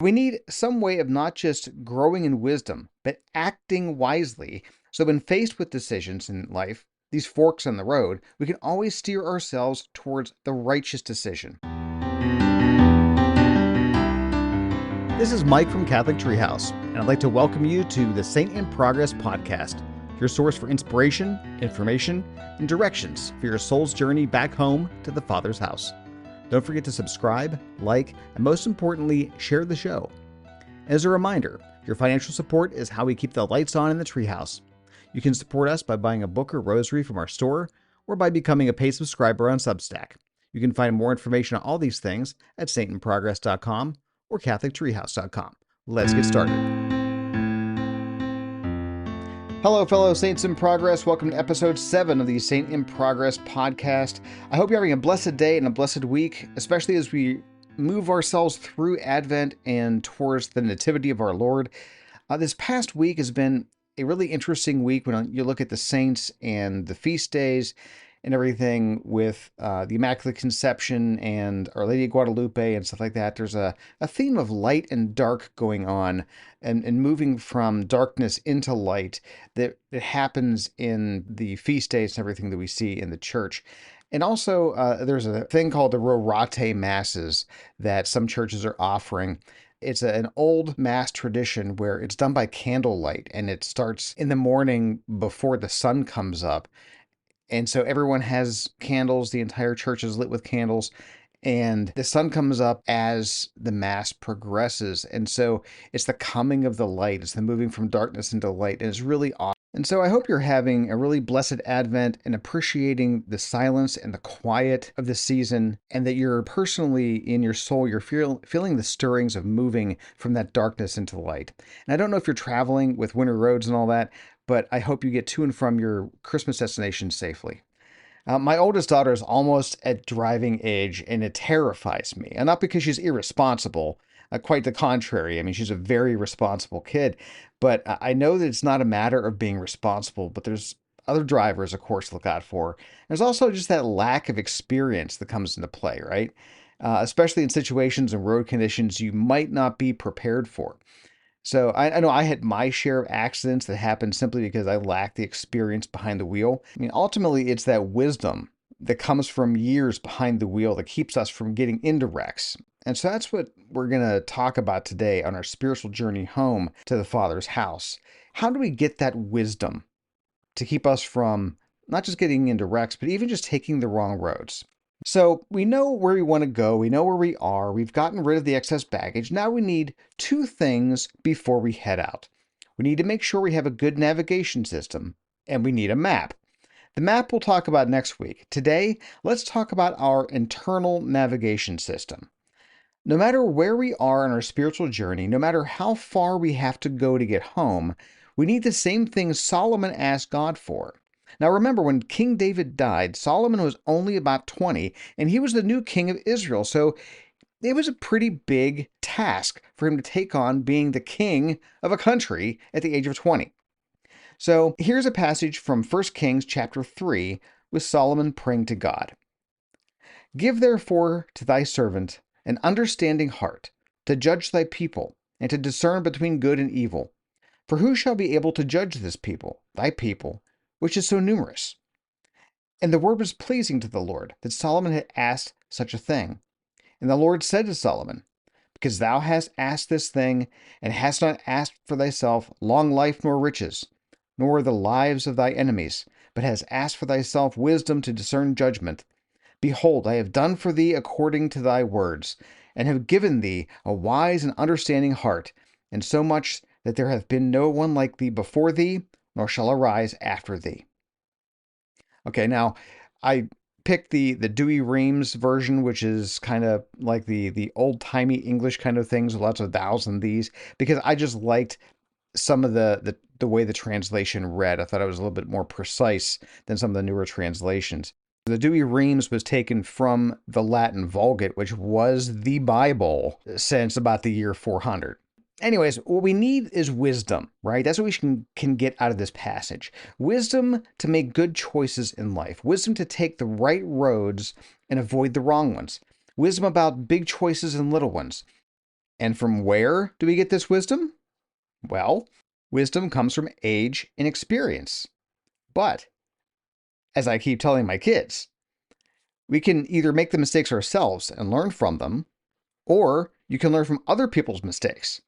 We need some way of not just growing in wisdom, but acting wisely. So when faced with decisions in life, these forks in the road, we can always steer ourselves towards the righteous decision. This is Mike from Catholic Treehouse, and I'd like to welcome you to the Saint in Progress podcast, your source for inspiration, information, and directions for your soul's journey back home to the Father's house. Don't forget to subscribe, like, and most importantly, share the show. As a reminder, your financial support is how we keep the lights on in the treehouse. You can support us by buying a book or rosary from our store, or by becoming a paid subscriber on Substack. You can find more information on all these things at saintinprogress.com or catholictreehouse.com. Let's get started. Hello, fellow Saints in Progress. Welcome to episode 7 of the Saint in Progress podcast. I hope you're having a blessed day and a blessed week, especially as we move ourselves through Advent and towards the Nativity of our Lord. This past week has been a really interesting week when you look at the saints and the feast days and everything with the Immaculate Conception and Our Lady of Guadalupe and stuff like that. There's a theme of light and dark going on and moving from darkness into light that happens in the feast days and everything that we see in the church. And also, there's a thing called the Rorate Masses that some churches are offering. It's an old Mass tradition where it's done by candlelight, and it starts in the morning before the sun comes up. And so everyone has candles, the entire church is lit with candles, and the sun comes up as the Mass progresses. And so it's the coming of the light, it's the moving from darkness into light, and it's really awesome. And so I hope you're having a really blessed Advent and appreciating the silence and the quiet of the season, and that you're personally in your soul, you're feeling the stirrings of moving from that darkness into light. And I don't know if you're traveling with winter roads and all that, but I hope you get to and from your Christmas destination safely. My oldest daughter is almost at driving age, and it terrifies me. And not because she's irresponsible, quite the contrary. I mean, she's a very responsible kid, but I know that it's not a matter of being responsible, but there's other drivers, of course, to look out for. There's also just that lack of experience that comes into play, right? Especially in situations and road conditions you might not be prepared for. So I know I had my share of accidents that happened simply because I lacked the experience behind the wheel. I mean, ultimately, it's that wisdom that comes from years behind the wheel that keeps us from getting into wrecks. And so that's what we're going to talk about today on our spiritual journey home to the Father's house. How do we get that wisdom to keep us from not just getting into wrecks, but even just taking the wrong roads? So we know where we want to go. We know where we are. We've gotten rid of the excess baggage. Now we need two things before we head out. We need to make sure we have a good navigation system, and we need a map. The map we'll talk about next week. Today, let's talk about our internal navigation system. No matter where we are on our spiritual journey, no matter how far we have to go to get home, we need the same thing Solomon asked God for. Now remember, when King David died, Solomon was only about 20, and he was the new king of Israel. So it was a pretty big task for him to take on being the king of a country at the age of 20. So here's a passage from 1 Kings chapter 3 with Solomon praying to God. Give therefore to thy servant an understanding heart, to judge thy people, and to discern between good and evil. For who shall be able to judge this people, thy people, which is so numerous? And the word was pleasing to the Lord, that Solomon had asked such a thing. And the Lord said to Solomon, because thou hast asked this thing, and hast not asked for thyself long life nor riches, nor the lives of thy enemies, but hast asked for thyself wisdom to discern judgment. Behold, I have done for thee according to thy words, and have given thee a wise and understanding heart, and so much that there hath been no one like thee before thee, nor shall arise after thee. Okay, now I picked the Dewey Reams version, which is kind of like the old-timey English kind of things, lots of thous and these, because I just liked some of the way the translation read. I thought it was a little bit more precise than some of the newer translations. The Dewey Reams was taken from the Latin Vulgate, which was the Bible since about the year 400. Anyways, what we need is wisdom, right? That's what we can get out of this passage. Wisdom to make good choices in life. Wisdom to take the right roads and avoid the wrong ones. Wisdom about big choices and little ones. And from where do we get this wisdom? Well, wisdom comes from age and experience. But, as I keep telling my kids, we can either make the mistakes ourselves and learn from them, or you can learn from other people's mistakes.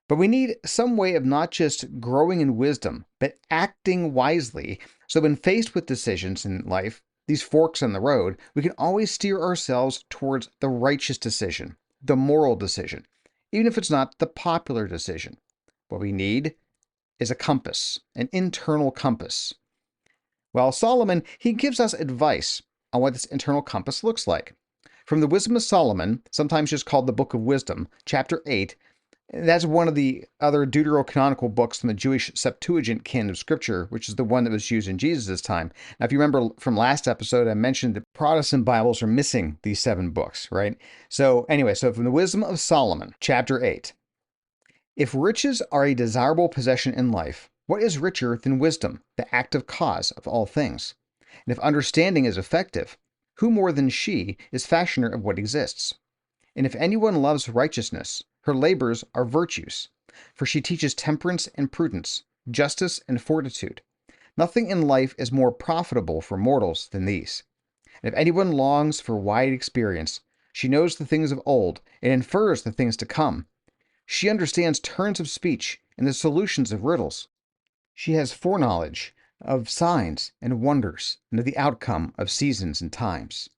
But we need some way of not just growing in wisdom, but acting wisely. So when faced with decisions in life, these forks in the road, we can always steer ourselves towards the righteous decision, the moral decision, even if it's not the popular decision. What we need is a compass, an internal compass. Well, Solomon, he gives us advice on what this internal compass looks like. From the Wisdom of Solomon, sometimes just called the Book of Wisdom, chapter 8, that's one of the other deuterocanonical books from the Jewish Septuagint canon of Scripture, which is the one that was used in Jesus' time. Now, if you remember from last episode, I mentioned that Protestant Bibles are missing these 7 books, right? So anyway, from the Wisdom of Solomon, chapter 8. If riches are a desirable possession in life, what is richer than wisdom, the active cause of all things? And if understanding is effective, who more than she is fashioner of what exists? And if anyone loves righteousness, her labors are virtues, for she teaches temperance and prudence, justice and fortitude. Nothing in life is more profitable for mortals than these. And if anyone longs for wide experience, she knows the things of old and infers the things to come. She understands turns of speech and the solutions of riddles. She has foreknowledge of signs and wonders and of the outcome of seasons and times.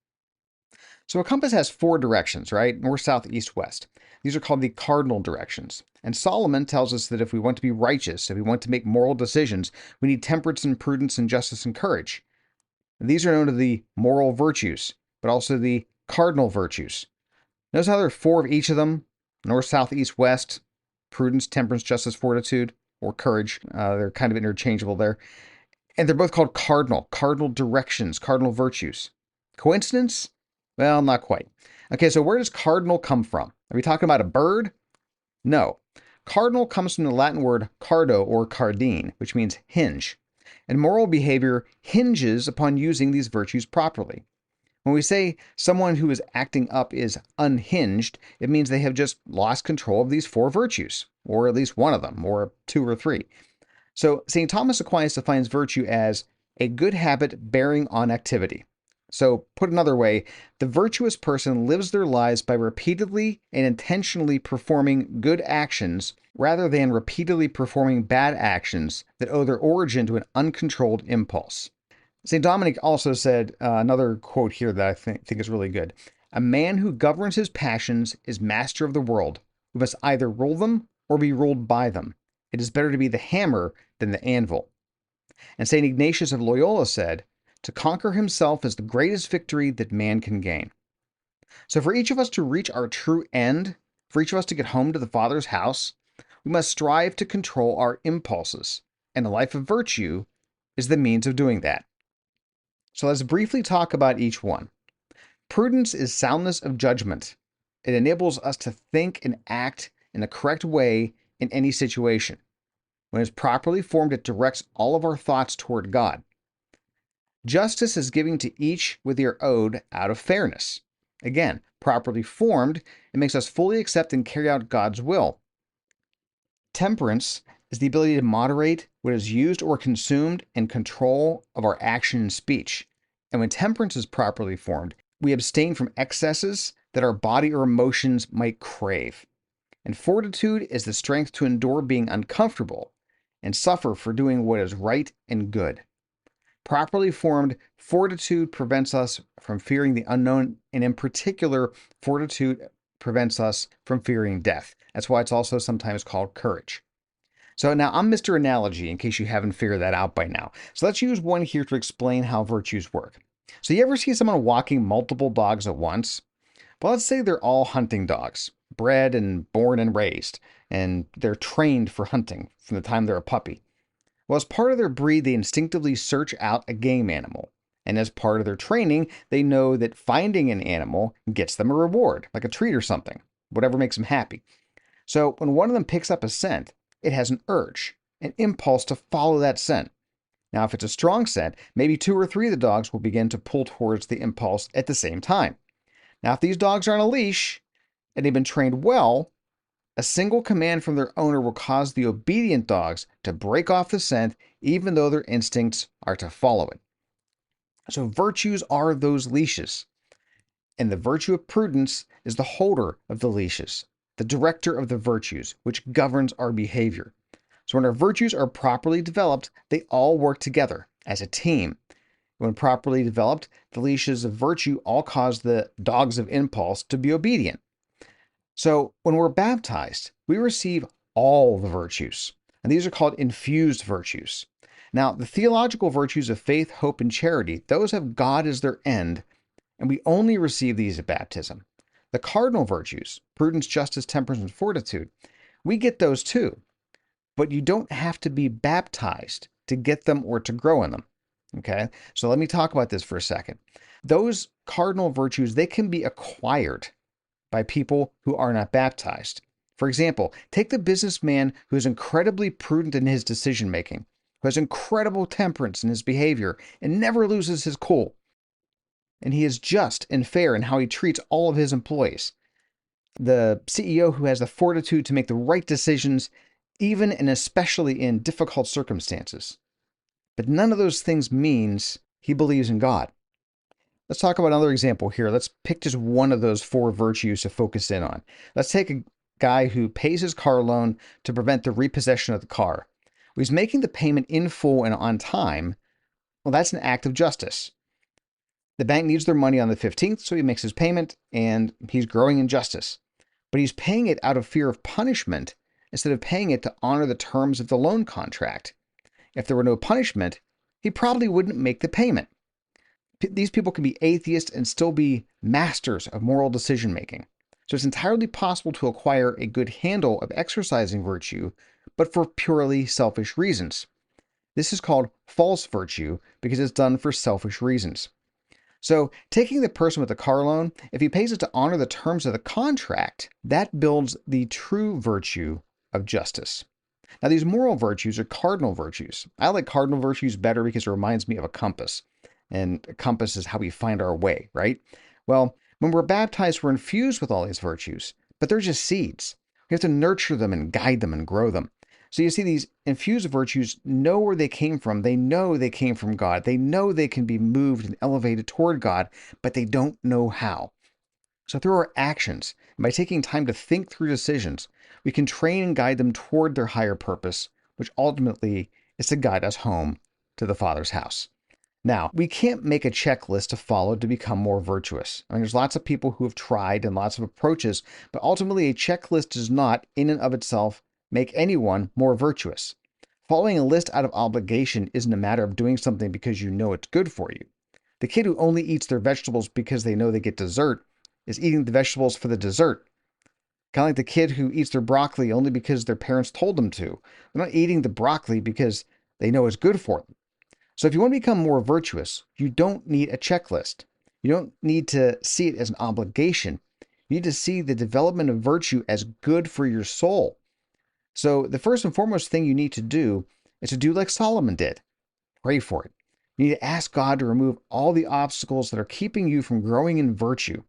So a compass has 4 directions, right? North, south, east, west. These are called the cardinal directions. And Solomon tells us that if we want to be righteous, if we want to make moral decisions, we need temperance and prudence and justice and courage. And these are known as the moral virtues, but also the cardinal virtues. Notice how there are 4 of each of them: north, south, east, west, prudence, temperance, justice, fortitude, or courage. They're kind of interchangeable there. And they're both called cardinal directions, cardinal virtues. Coincidence? Well, not quite. Okay, so where does cardinal come from? Are we talking about a bird? No. Cardinal comes from the Latin word cardo or cardine, which means hinge. And moral behavior hinges upon using these virtues properly. When we say someone who is acting up is unhinged, it means they have just lost control of these 4 virtues, or at least one of them, or 2 or 3. So St. Thomas Aquinas defines virtue as a good habit bearing on activity. So put another way, the virtuous person lives their lives by repeatedly and intentionally performing good actions rather than repeatedly performing bad actions that owe their origin to an uncontrolled impulse. St. Dominic also said another quote here that I think is really good. A man who governs his passions is master of the world, who must either rule them or be ruled by them. It is better to be the hammer than the anvil. And St. Ignatius of Loyola said, to conquer himself is the greatest victory that man can gain. So for each of us to reach our true end, for each of us to get home to the Father's house, we must strive to control our impulses. And a life of virtue is the means of doing that. So let's briefly talk about each one. Prudence is soundness of judgment. It enables us to think and act in the correct way in any situation. When it's properly formed, it directs all of our thoughts toward God. Justice is giving to each what they are owed out of fairness. Again, properly formed, it makes us fully accept and carry out God's will. Temperance is the ability to moderate what is used or consumed and control of our action and speech. And when temperance is properly formed, we abstain from excesses that our body or emotions might crave. And fortitude is the strength to endure being uncomfortable and suffer for doing what is right and good. Properly formed, fortitude prevents us from fearing the unknown, and in particular, fortitude prevents us from fearing death. That's why it's also sometimes called courage. So now I'm Mr. Analogy, in case you haven't figured that out by now. So let's use one here to explain how virtues work. So you ever see someone walking multiple dogs at once? Well, let's say they're all hunting dogs, bred and born and raised, and they're trained for hunting from the time they're a puppy. Well, as part of their breed, they instinctively search out a game animal. And as part of their training, they know that finding an animal gets them a reward, like a treat or something, whatever makes them happy. So when one of them picks up a scent, it has an urge, an impulse to follow that scent. Now, if it's a strong scent, maybe 2 or 3 of the dogs will begin to pull towards the impulse at the same time. Now, if these dogs are on a leash and they've been trained well, A single command from their owner will cause the obedient dogs to break off the scent, even though their instincts are to follow it. So, virtues are those leashes. And the virtue of prudence is the holder of the leashes, the director of the virtues, which governs our behavior. So when our virtues are properly developed, they all work together as a team. When properly developed, the leashes of virtue all cause the dogs of impulse to be obedient. So when we're baptized, we receive all the virtues, and these are called infused virtues. Now, the theological virtues of faith, hope, and charity, those have God as their end, and we only receive these at baptism. The cardinal virtues, prudence, justice, temperance, and fortitude, we get those too, but you don't have to be baptized to get them or to grow in them. Okay, so let me talk about this for a second. Those cardinal virtues, they can be acquired by people who are not baptized. For example, take the businessman who is incredibly prudent in his decision making, who has incredible temperance in his behavior and never loses his cool. And he is just and fair in how he treats all of his employees. The CEO who has the fortitude to make the right decisions, even and especially in difficult circumstances. But none of those things means he believes in God. Let's talk about another example here. Let's pick just one of those four virtues to focus in on. Let's take a guy who pays his car loan to prevent the repossession of the car. He's making the payment in full and on time. Well, that's an act of justice. The bank needs their money on the 15th, so he makes his payment, and he's growing in justice. But he's paying it out of fear of punishment instead of paying it to honor the terms of the loan contract. If there were no punishment, he probably wouldn't make the payment. These people can be atheists and still be masters of moral decision making. So it's entirely possible to acquire a good handle of exercising virtue, but for purely selfish reasons. This is called false virtue because it's done for selfish reasons. So taking the person with the car loan, if he pays it to honor the terms of the contract, that builds the true virtue of justice. Now, these moral virtues are cardinal virtues. I like cardinal virtues better because it reminds me of a compass. And a compass is how we find our way, right? Well, when we're baptized, we're infused with all these virtues, but they're just seeds. We have to nurture them and guide them and grow them. So you see, these infused virtues know where they came from. They know they came from God. They know they can be moved and elevated toward God, but they don't know how. So through our actions, and by taking time to think through decisions, we can train and guide them toward their higher purpose, which ultimately is to guide us home to the Father's house. Now, we can't make a checklist to follow to become more virtuous. I mean, there's lots of people who have tried and lots of approaches, but ultimately a checklist does not, in and of itself, make anyone more virtuous. Following a list out of obligation isn't a matter of doing something because you know it's good for you. The kid who only eats their vegetables because they know they get dessert is eating the vegetables for the dessert. Kind of like the kid who eats their broccoli only because their parents told them to. They're not eating the broccoli because they know it's good for them. So if you want to become more virtuous, you don't need a checklist. You don't need to see it as an obligation. You need to see the development of virtue as good for your soul. So the first and foremost thing you need to do is to do like Solomon did. Pray for it. You need to ask God to remove all the obstacles that are keeping you from growing in virtue.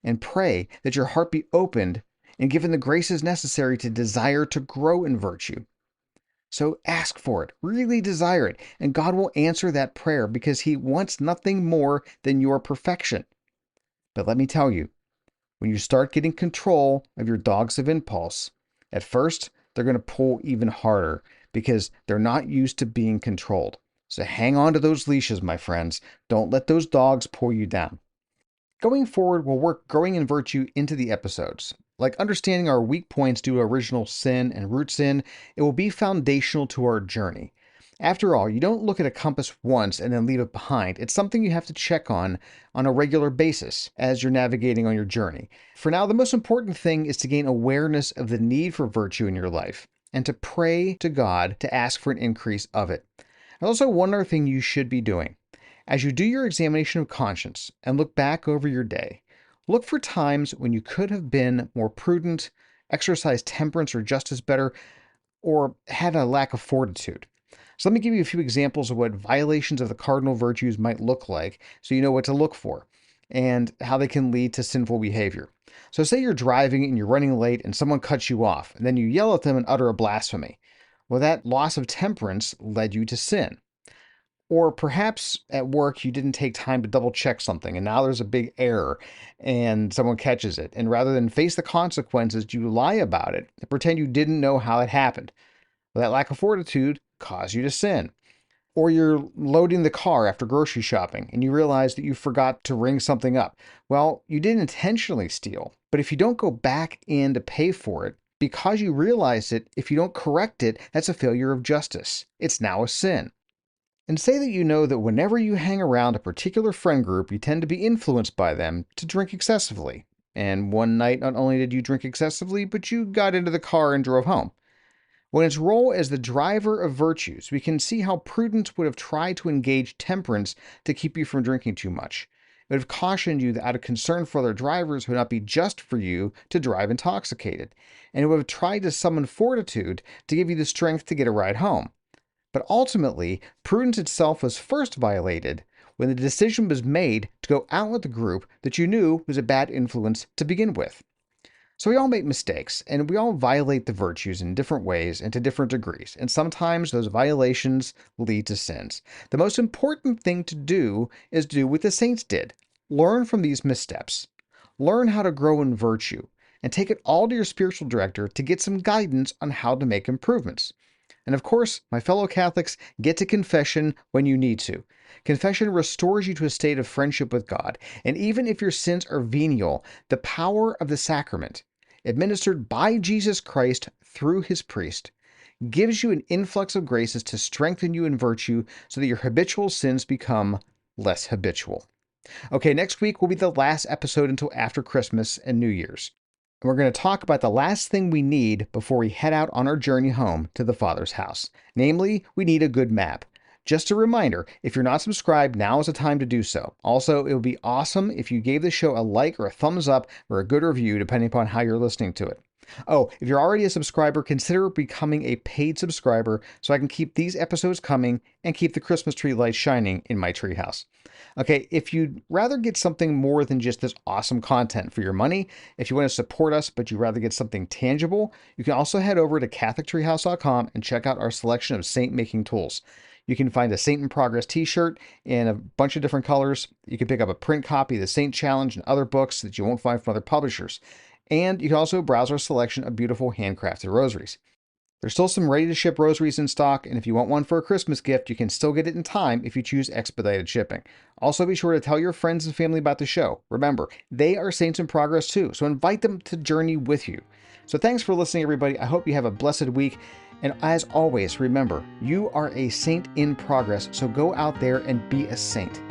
And pray that your heart be opened and given the graces necessary to desire to grow in virtue. So ask for it, really desire it, and God will answer that prayer because He wants nothing more than your perfection. But let me tell you, when you start getting control of your dogs of impulse, at first they're going to pull even harder because they're not used to being controlled. So hang on to those leashes, my friends. Don't let those dogs pull you down. Going forward, we'll work growing in virtue into the episodes. Like understanding our weak points due to original sin and root sin, it will be foundational to our journey. After all, you don't look at a compass once and then leave it behind. It's something you have to check on a regular basis as you're navigating on your journey. For now, the most important thing is to gain awareness of the need for virtue in your life and to pray to God to ask for an increase of it. And also, one other thing you should be doing. As you do your examination of conscience and look back over your day, look for times when you could have been more prudent, exercised temperance or justice better, or had a lack of fortitude. So let me give you a few examples of what violations of the cardinal virtues might look like so you know what to look for. and how they can lead to sinful behavior. So say you're driving and you're running late and someone cuts you off, and then you yell at them and utter a blasphemy. Well, that loss of temperance led you to sin. Or perhaps at work you didn't take time to double check something and now there's a big error and someone catches it. And rather than face the consequences, you lie about it and pretend you didn't know how it happened. Well, that lack of fortitude caused you to sin. Or you're loading the car after grocery shopping and you realize that you forgot to ring something up. Well, you didn't intentionally steal, but if you don't go back in to pay for it, because you realize it, if you don't correct it, that's a failure of justice. It's now a sin. And say that you know that whenever you hang around a particular friend group, you tend to be influenced by them to drink excessively. And one night, not only did you drink excessively, but you got into the car and drove home. When its role as the driver of virtues, we can see how prudence would have tried to engage temperance to keep you from drinking too much. It would have cautioned you that out of concern for other drivers, it would not be just for you to drive intoxicated. And it would have tried to summon fortitude to give you the strength to get a ride home. But ultimately, prudence itself was first violated when the decision was made to go out with the group that you knew was a bad influence to begin with. So we all make mistakes, and we all violate the virtues in different ways and to different degrees, and sometimes those violations lead to sins. The most important thing to do is do what the saints did. Learn from these missteps. Learn how to grow in virtue, and take it all to your spiritual director to get some guidance on how to make improvements. And of course, my fellow Catholics, get to confession when you need to. Confession restores you to a state of friendship with God, and even if your sins are venial, the power of the sacrament, administered by Jesus Christ through his priest, gives you an influx of graces to strengthen you in virtue so that your habitual sins become less habitual. Okay, next week will be the last episode until after Christmas and New Year's. And we're going to talk about the last thing we need before we head out on our journey home to the Father's house. Namely, we need a good map. Just a reminder, if you're not subscribed, now is the time to do so. Also, it would be awesome if you gave the show a like or a thumbs up or a good review, depending upon how you're listening to it. Oh, if you're already a subscriber, consider becoming a paid subscriber so I can keep these episodes coming and keep the Christmas tree lights shining in my treehouse. Okay, if you'd rather get something more than just this awesome content for your money, if you want to support us but you'd rather get something tangible, you can also head over to CatholicTreehouse.com and check out our selection of saint-making tools. You can find a Saint in Progress t-shirt in a bunch of different colors. You can pick up a print copy of the Saint Challenge and other books that you won't find from other publishers. And you can also browse our selection of beautiful handcrafted rosaries. There's still some ready-to-ship rosaries in stock, and if you want one for a Christmas gift, you can still get it in time if you choose expedited shipping. Also, be sure to tell your friends and family about the show. Remember, they are Saints in Progress too, so invite them to journey with you. So thanks for listening, everybody. I hope you have a blessed week. And as always, remember, you are a saint in progress, so go out there and be a saint.